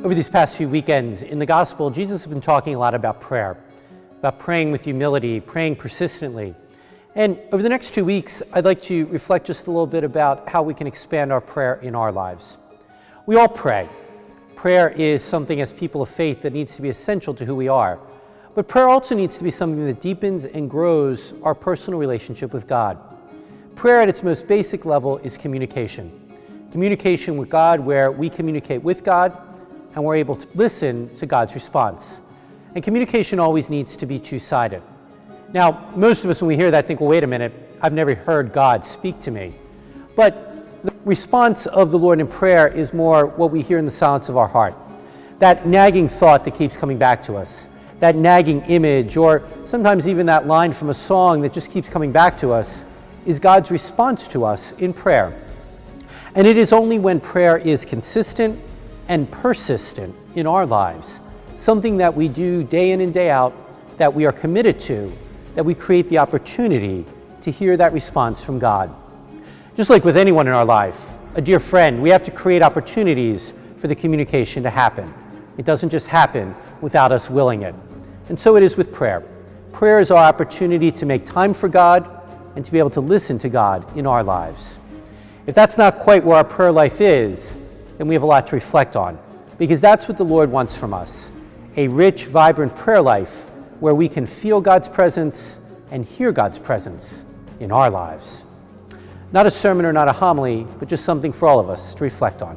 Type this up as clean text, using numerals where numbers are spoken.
Over these past few weekends in the gospel, Jesus has been talking a lot about prayer, about praying with humility, praying persistently. And over the next 2 weeks, I'd like to reflect just a little bit about how we can expand our prayer in our lives. We all pray. Prayer is something as people of faith that needs to be essential to who we are. But prayer also needs to be something that deepens and grows our personal relationship with God. Prayer at its most basic level is communication. Communication with God, where we communicate with God and we're able to listen to God's response. And communication always needs to be two-sided. Now, most of us, when we hear that, think, well, wait a minute, I've never heard God speak to me. But the response of the Lord in prayer is more what we hear in the silence of our heart. That nagging thought that keeps coming back to us, that nagging image, or sometimes even that line from a song that just keeps coming back to us, is God's response to us in prayer. And it is only when prayer is consistent and persistent in our lives, something that we do day in and day out, that we are committed to, that we create the opportunity to hear that response from God. Just like with anyone in our life, a dear friend, we have to create opportunities for the communication to happen. It doesn't just happen without us willing it. And so it is with prayer. Prayer is our opportunity to make time for God and to be able to listen to God in our lives. If that's not quite where our prayer life is, then we have a lot to reflect on, because that's what the Lord wants from us, a rich, vibrant prayer life where we can feel God's presence and hear God's presence in our lives. Not a sermon or not a homily, but just something for all of us to reflect on.